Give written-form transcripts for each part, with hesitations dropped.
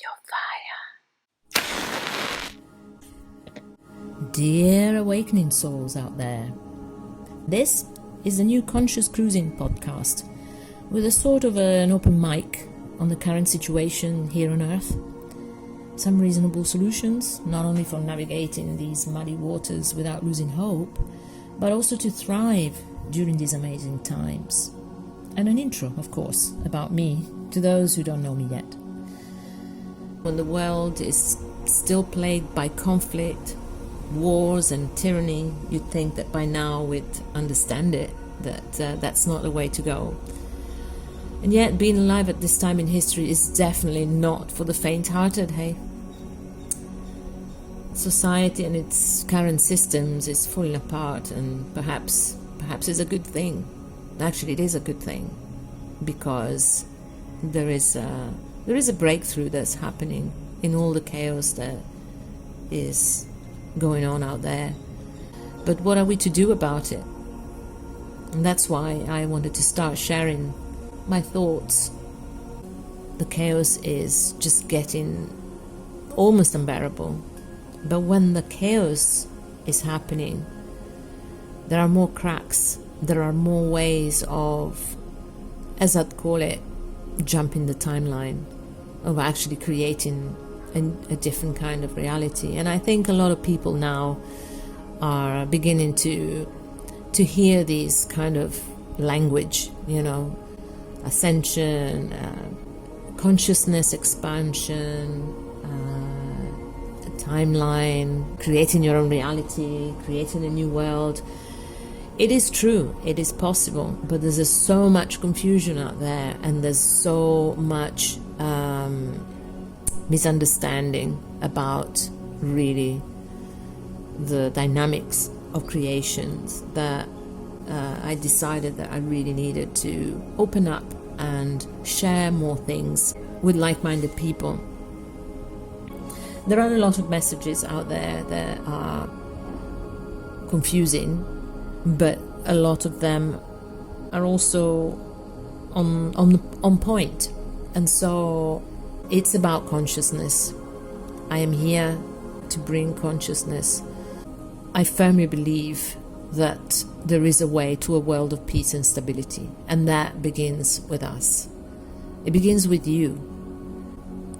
your fire. Dear awakening souls out there, this is the new Conscious Cruising podcast with a sort of an open mic on the current situation here on Earth. Some reasonable solutions, not only for navigating these muddy waters without losing hope, but also to thrive during these amazing times. And an intro, of course, about me to those who don't know me yet. When the world is still plagued by conflict, wars and tyranny, you'd think that by now we'd understand it, that that's not the way to go. And yet being alive at this time in history is definitely not for the faint-hearted, hey? Society and its current systems is falling apart, and perhaps it's a good thing. Actually, it is a good thing, because there is a breakthrough that's happening in all the chaos that is going on out there. But what are we to do about it? And that's why I wanted to start sharing my thoughts. The chaos is just getting almost unbearable. But when the chaos is happening, there are more cracks, there are more ways of, as I'd call it, jumping the timeline, of actually creating a different kind of reality. And I think a lot of people now are beginning to hear these kind of language, ascension, consciousness expansion, timeline, creating your own reality, creating a new world. It is true, it is possible, but there's so much confusion out there, and there's so much misunderstanding about really the dynamics of creations that I decided that I really needed to open up and share more things with like-minded people. There are a lot of messages out there that are confusing, but a lot of them are also on point. And so it's about consciousness. I am here to bring consciousness. I firmly believe that there is a way to a world of peace and stability, and that begins with us. It begins with you.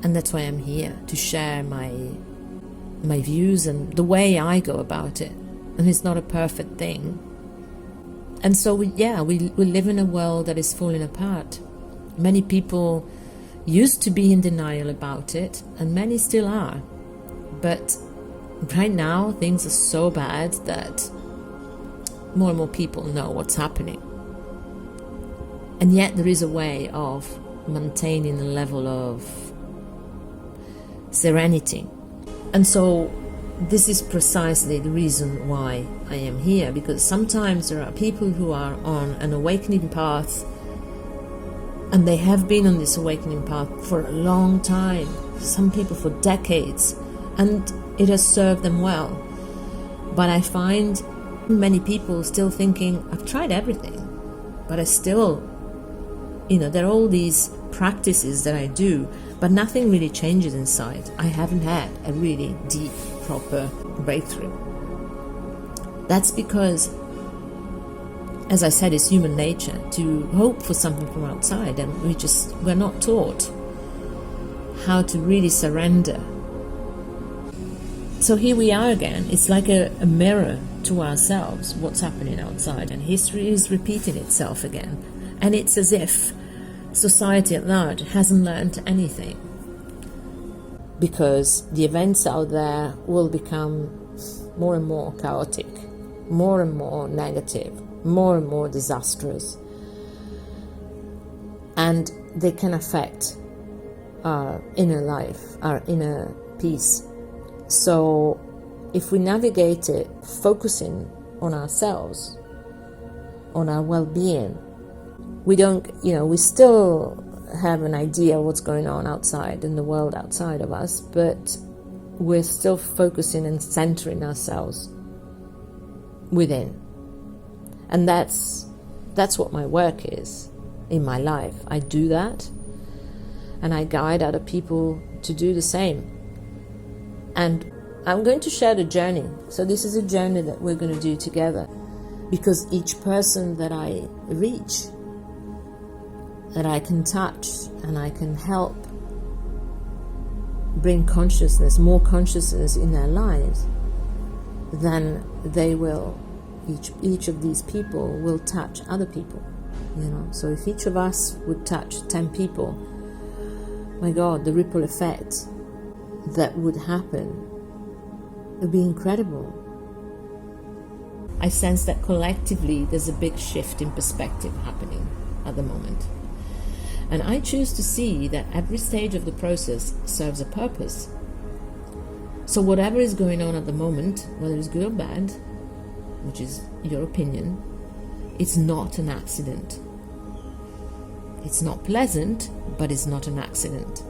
And that's why I'm here, to share my views and the way I go about it. And it's not a perfect thing. And so we live in a world that is falling apart. Many people used to be in denial about it, and many still are. But right now, things are so bad that more and more people know what's happening. And yet there is a way of maintaining a level of serenity. And so this is precisely the reason why I am here, because sometimes there are people who are on an awakening path, and they have been on this awakening path for a long time, some people for decades, and it has served them well. But I find many people still thinking, I've tried everything, but I still, there are all these practices that I do, but nothing really changes inside. I haven't had a really deep, proper breakthrough. That's because, as I said, it's human nature to hope for something from outside, and we're not taught how to really surrender. So here we are again. It's like a mirror to ourselves, what's happening outside, and history is repeating itself again. And it's as if society at large hasn't learned anything, because the events out there will become more and more chaotic, more and more negative, more and more disastrous, and they can affect our inner life, our inner peace. So if we navigate it focusing on ourselves, on our well-being, we still have an idea of what's going on outside in the world outside of us, but we're still focusing and centering ourselves within. And that's what my work is in my life. I do that, and I guide other people to do the same. And I'm going to share the journey. So this is a journey that we're going to do together, because each person that I reach, that I can touch and I can help bring consciousness, more consciousness in their lives, then they will, each of these people will touch other people, So if each of us would touch 10 people, my God, the ripple effect that would happen would be incredible. I sense that collectively there's a big shift in perspective happening at the moment. And I choose to see that every stage of the process serves a purpose. So whatever is going on at the moment, whether it's good or bad, which is your opinion, it's not an accident. It's not pleasant, but it's not an accident.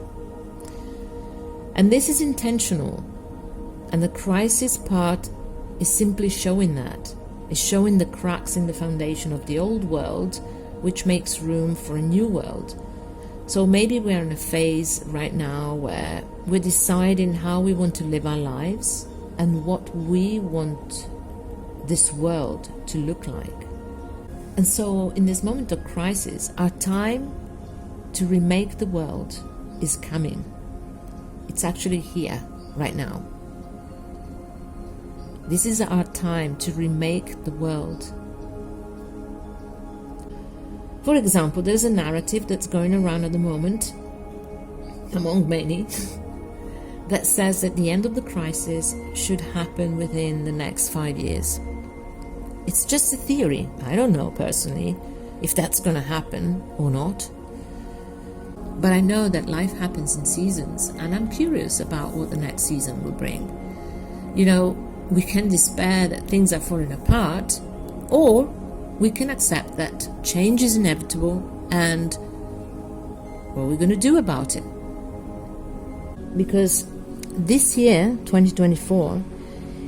And this is intentional. And the crisis part is simply showing that. It's showing the cracks in the foundation of the old world, which makes room for a new world. So maybe we're in a phase right now where we're deciding how we want to live our lives and what we want this world to look like. And so in this moment of crisis, our time to remake the world is coming. It's actually here right now. This is our time to remake the world. For example, there's a narrative that's going around at the moment, among many, that says that the end of the crisis should happen within the next 5 years. It's just a theory. I don't know personally if that's going to happen or not. But I know that life happens in seasons, and I'm curious about what the next season will bring. We can despair that things are falling apart, or we can accept that change is inevitable and what are we going to do about it? Because this year, 2024,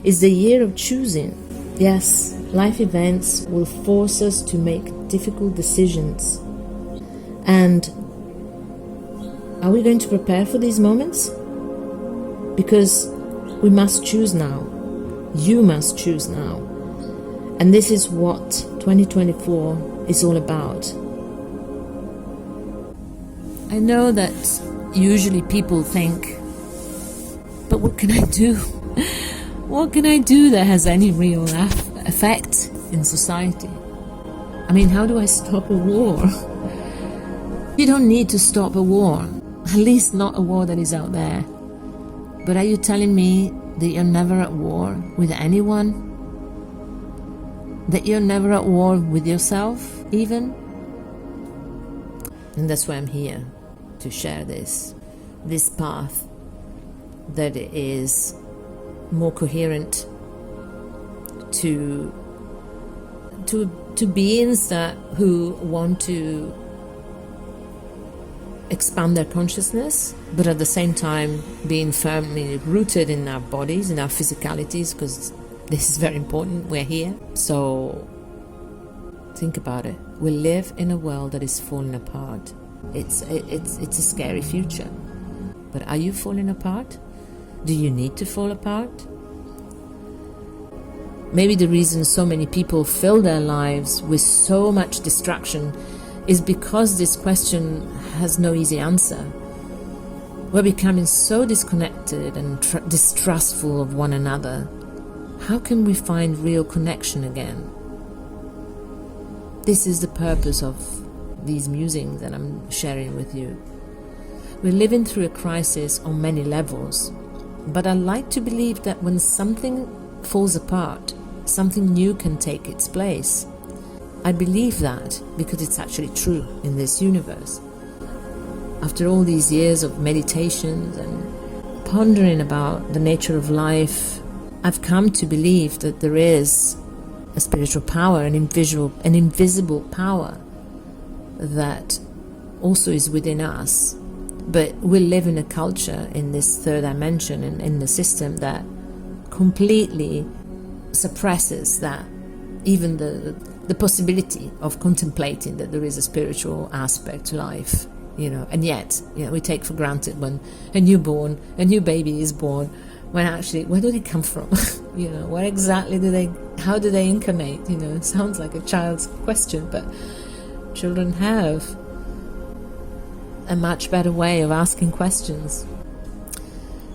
is the year of choosing. Yes, life events will force us to make difficult decisions. And are we going to prepare for these moments? Because we must choose now. You must choose now. And this is what 2024 is all about. I know that usually people think, but what can I do? What can I do that has any real effect in society? I mean, how do I stop a war? You don't need to stop a war, at least not a war that is out there. But are you telling me that you're never at war with anyone? That you're never at war with yourself, even? And that's why I'm here, to share this path that is more coherent to beings who want to expand their consciousness, but at the same time being firmly rooted in our bodies, in our physicalities, because this is very important. We're here. So think about it. We live in a world that is falling apart. It's a scary future. But are you falling apart? Do you need to fall apart? Maybe the reason so many people fill their lives with so much distraction is because this question has no easy answer. We're becoming so disconnected and distrustful of one another. How can we find real connection again? This is the purpose of these musings that I'm sharing with you. We're living through a crisis on many levels, but I like to believe that when something falls apart, something new can take its place. I believe that because it's actually true in this universe. After all these years of meditations and pondering about the nature of life, I've come to believe that there is a spiritual power, an invisible power that also is within us. But we live in a culture in this third dimension and in the system that completely suppresses that, even the possibility of contemplating that there is a spiritual aspect to life. and yet, we take for granted when a new baby is born, when actually, where do they come from? Where exactly how do they incarnate? It sounds like a child's question, but children have a much better way of asking questions.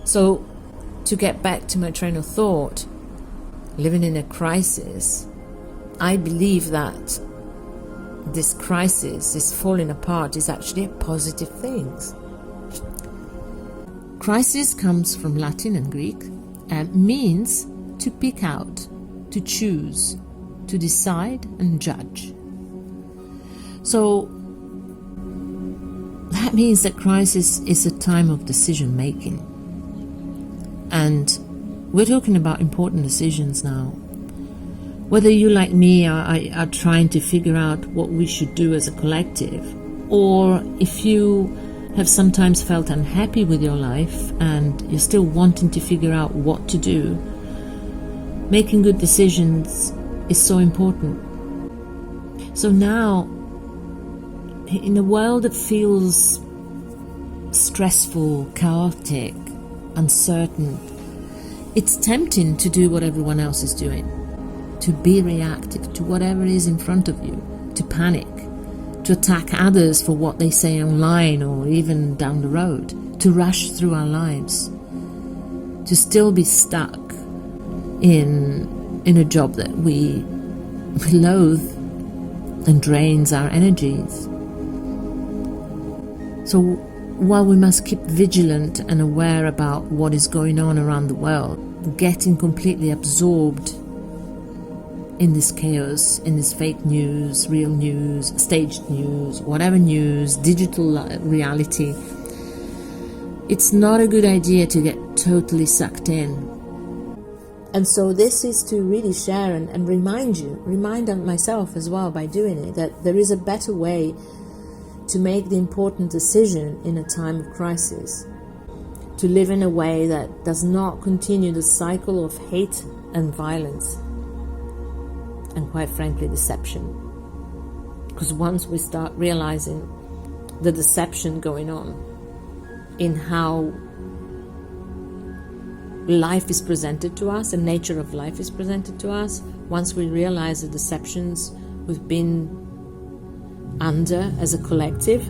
So, to get back to my train of thought, living in a crisis, I believe that this crisis, this falling apart, is actually a positive thing. Crisis comes from Latin and Greek and means to pick out, to choose, to decide and judge. So that means that crisis is a time of decision making. And we're talking about important decisions now. Whether you, like me, are trying to figure out what we should do as a collective, or if you have sometimes felt unhappy with your life and you're still wanting to figure out what to do, making good decisions is so important. So now, in a world that feels stressful, chaotic, uncertain, it's tempting to do what everyone else is doing, to be reactive to whatever is in front of you, to panic, to attack others for what they say online or even down the road, to rush through our lives, to still be stuck in a job that we loathe and drains our energies. So while we must keep vigilant and aware about what is going on around the world, getting completely absorbed in this chaos, in this fake news, real news, staged news, whatever news, digital reality, it's not a good idea to get totally sucked in. And so this is to really share and remind myself as well by doing it, that there is a better way to make the important decision in a time of crisis, to live in a way that does not continue the cycle of hate and violence, and quite frankly, deception. Because once we start realizing the deception going on in how life is presented to us, the nature of life is presented to us, once we realize the deceptions we've been under as a collective,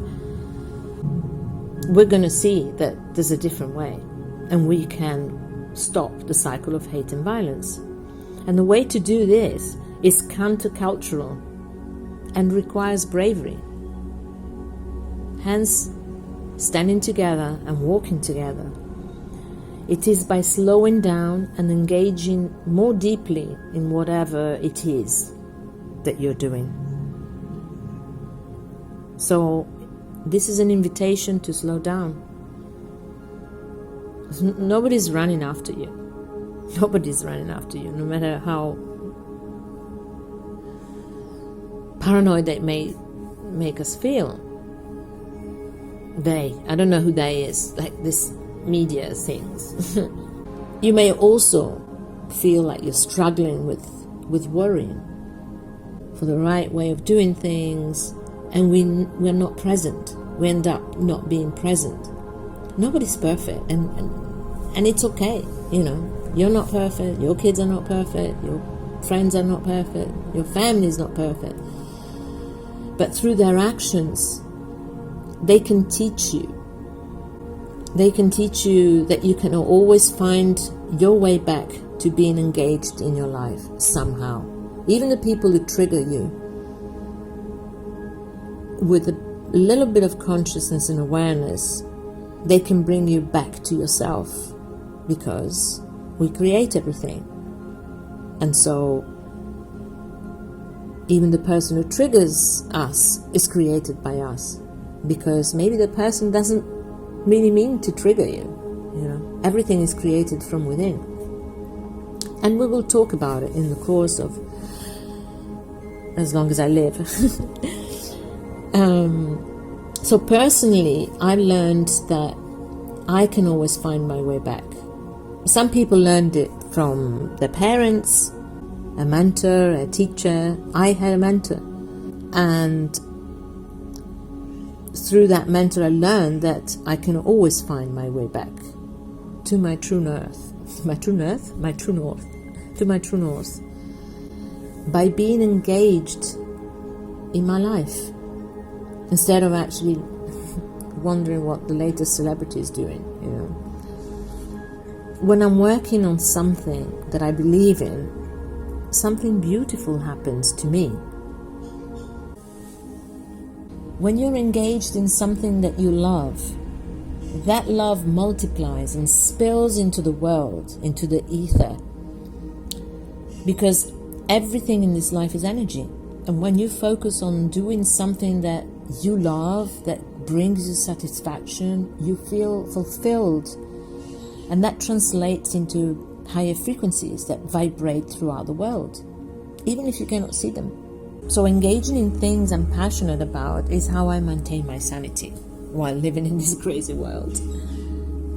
we're going to see that there's a different way, and we can stop the cycle of hate and violence. And the way to do this is countercultural and requires bravery. Hence, standing together and walking together. It is by slowing down and engaging more deeply in whatever it is that you're doing. So, this is an invitation to slow down. Nobody's running after you. Nobody's running after you, no matter how paranoid they may make us feel. I don't know who they is, like this media things. You may also feel like you're struggling with worrying for the right way of doing things, and we're not present. We end up not being present. Nobody's perfect, and it's okay. You're not perfect, your kids are not perfect, your friends are not perfect, your family is not perfect. But through their actions, they can teach you. They can teach you that you can always find your way back to being engaged in your life somehow. Even the people who trigger you, with a little bit of consciousness and awareness, they can bring you back to yourself, because we create everything. And so even the person who triggers us is created by us, because maybe the person doesn't really mean to trigger you. Everything is created from within. And we will talk about it in the course of as long as I live. So personally, I learned that I can always find my way back. Some people learned it from their parents, a mentor, a teacher. I had a mentor. And through that mentor, I learned that I can always find my way back to my true north. My true north? My true north. To my true north. By being engaged in my life, instead of actually wondering what the latest celebrity is doing, you know. When I'm working on something that I believe in, something beautiful happens to me. When you're engaged in something that you love, that love multiplies and spills into the world, into the ether. Because everything in this life is energy. And when you focus on doing something that you love, that brings you satisfaction, you feel fulfilled. And that translates into higher frequencies that vibrate throughout the world, even if you cannot see them. So engaging in things I'm passionate about is how I maintain my sanity while living in this crazy world.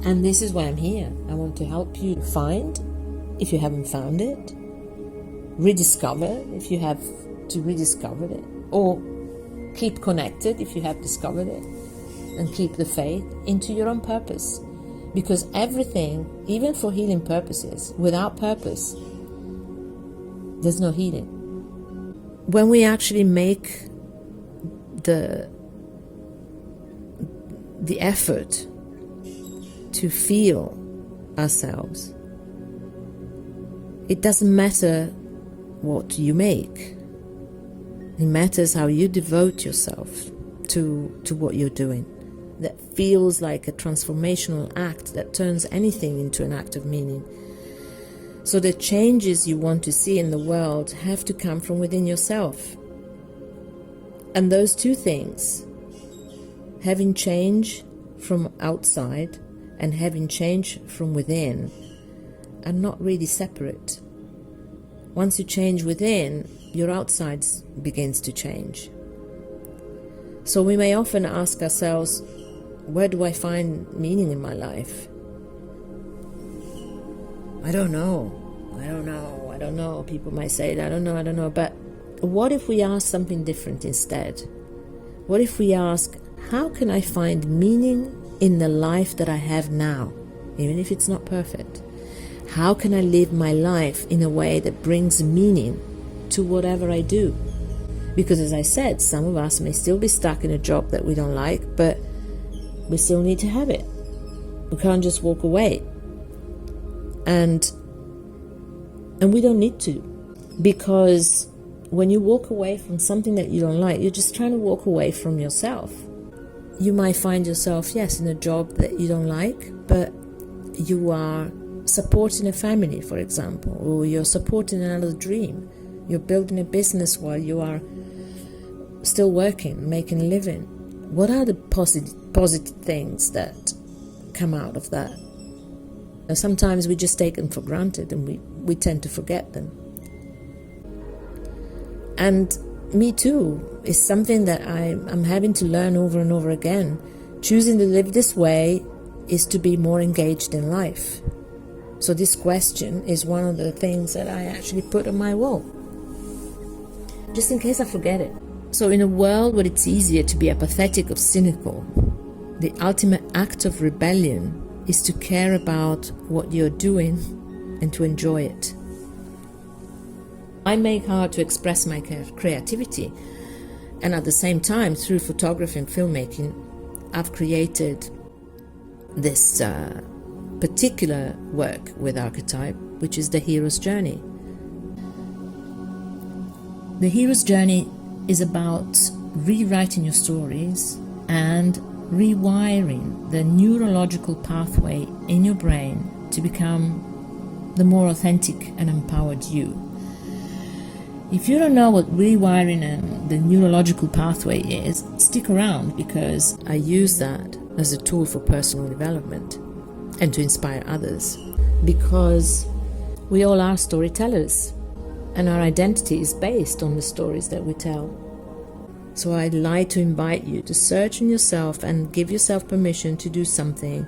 And this is why I'm here. I want to help you find, if you haven't found it, rediscover if you have to rediscover it, or keep connected if you have discovered it, and keep the faith into your own purpose. Because everything, even for healing purposes, without purpose, there's no healing. When we actually make the effort to feel ourselves, it doesn't matter what you make. It matters how you devote yourself to what you're doing. That feels like a transformational act that turns anything into an act of meaning. So the changes you want to see in the world have to come from within yourself. And those two things, having change from outside and having change from within, are not really separate. Once you change within, your outside begins to change. So we may often ask ourselves, where do I find meaning in my life? I don't know. People might say, I don't know. But what if we ask something different instead? What if we ask, how can I find meaning in the life that I have now, even if it's not perfect? How can I live my life in a way that brings meaning to whatever I do? Because as I said, some of us may still be stuck in a job that we don't like, but we still need to have it. We can't just walk away. And we don't need to. Because when you walk away from something that you don't like, you're just trying to walk away from yourself. You might find yourself, yes, in a job that you don't like, but you are supporting a family, for example, or you're supporting another dream. You're building a business while you are still working, making a living. What are the positive things that come out of that? Sometimes we just take them for granted and we tend to forget them. And me too is something that I'm having to learn over and over again. Choosing to live this way is to be more engaged in life. So this question is one of the things that I actually put on my wall, just in case I forget it. So in a world where it's easier to be apathetic or cynical, the ultimate act of rebellion is to care about what you're doing and to enjoy it. I make hard to express my creativity, and at the same time, through photography and filmmaking, I've created this particular work with archetype, which is the hero's journey. The hero's journey is about rewriting your stories and rewiring the neurological pathway in your brain to become the more authentic and empowered you. If you don't know what rewiring and the neurological pathway is, stick around, because I use that as a tool for personal development and to inspire others. Because we all are storytellers, and our identity is based on the stories that we tell. So I'd like to invite you to search in yourself and give yourself permission to do something,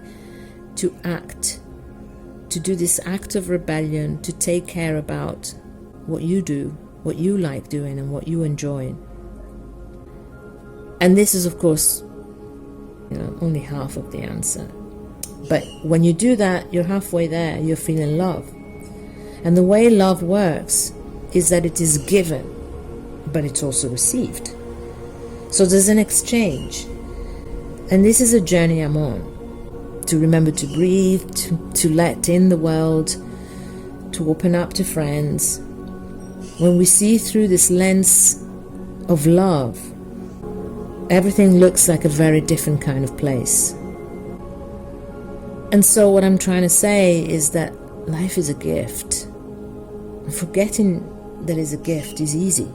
to act, to do this act of rebellion, to take care about what you do, what you like doing and what you enjoy. And this is, of course, only half of the answer. But when you do that, you're halfway there, you're feeling love. And the way love works is that it is given, but it's also received. So there's an exchange. And this is a journey I'm on. To remember to breathe, to let in the world, to open up to friends. When we see through this lens of love, everything looks like a very different kind of place. And so what I'm trying to say is that life is a gift. Forgetting that it's a gift is easy,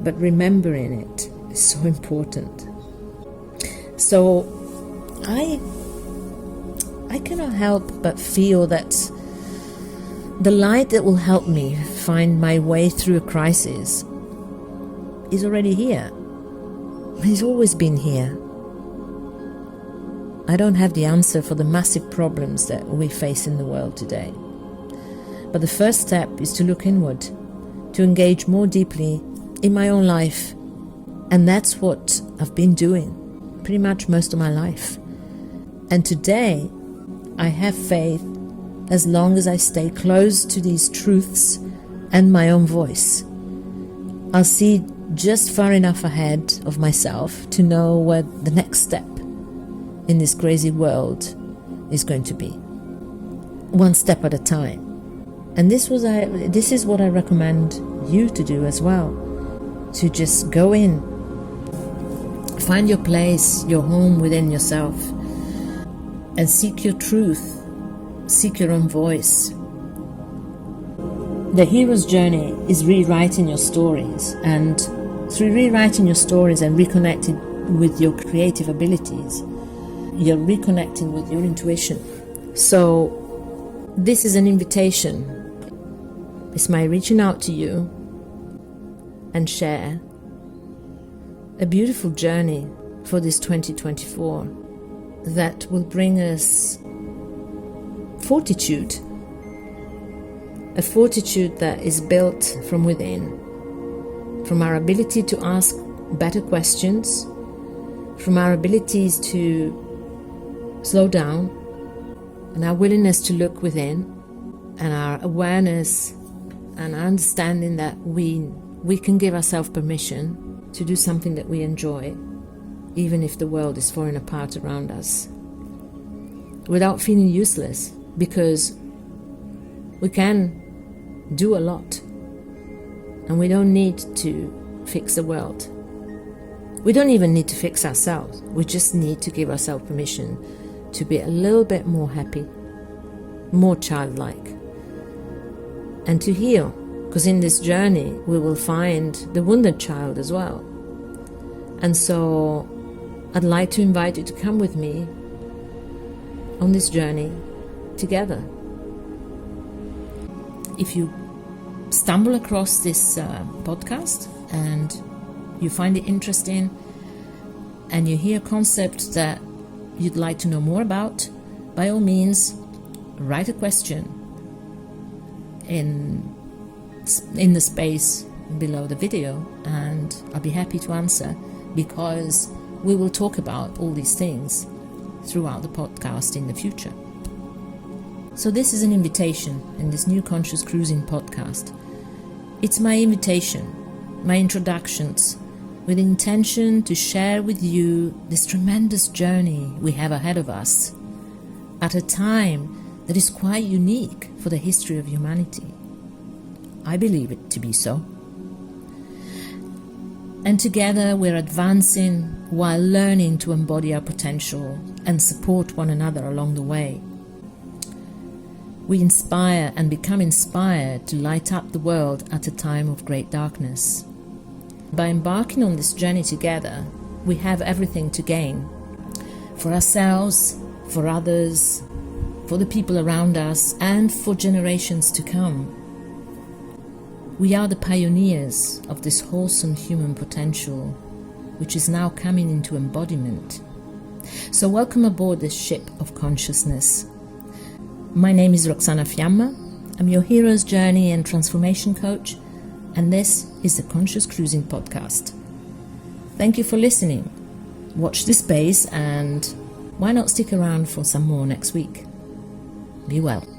but remembering it is so important. So I cannot help but feel that the light that will help me find my way through a crisis is already here. It's always been here. I don't have the answer for the massive problems that we face in the world today. But the first step is to look inward, to engage more deeply in my own life. And that's what I've been doing pretty much most of my life. And today, I have faith as long as I stay close to these truths and my own voice. I'll see just far enough ahead of myself to know where the next step in this crazy world is going to be. One step at a time. And this is what I recommend you to do as well. To just go in, find your place, your home within yourself, and seek your truth, seek your own voice. The hero's journey is rewriting your stories, and through rewriting your stories and reconnecting with your creative abilities, you're reconnecting with your intuition. So this is an invitation. It's my reaching out to you and share a beautiful journey for this 2024 that will bring us fortitude. A fortitude that is built from within, from our ability to ask better questions, from our abilities to slow down, and our willingness to look within, and our awareness and our understanding that we can give ourselves permission to do something that we enjoy, even if the world is falling apart around us, without feeling useless, because we can do a lot, and we don't need to fix the world. We don't even need to fix ourselves. We just need to give ourselves permission to be a little bit more happy, more childlike, and to heal, because in this journey we will find the wounded child as well. And so I'd like to invite you to come with me on this journey together. If you stumble across this podcast and you find it interesting and you hear concepts that you'd like to know more about, by all means, write a question in the space below the video, and I'll be happy to answer, because we will talk about all these things throughout the podcast in the future. So this is an invitation in this new Conscious Cruising podcast. It's my invitation, my introductions, with intention to share with you this tremendous journey we have ahead of us at a time that is quite unique for the history of humanity. I believe it to be so. And together we're advancing while learning to embody our potential and support one another along the way. We inspire and become inspired to light up the world at a time of great darkness. By embarking on this journey together, we have everything to gain. For ourselves, for others, for the people around us, and for generations to come. We are the pioneers of this wholesome human potential, which is now coming into embodiment. So welcome aboard this ship of consciousness. My name is Roxana. I'm your hero's journey and transformation coach, and this is the Conscious Cruising podcast. Thank you for listening. watch this space, and why not stick around for some more next week? Be well.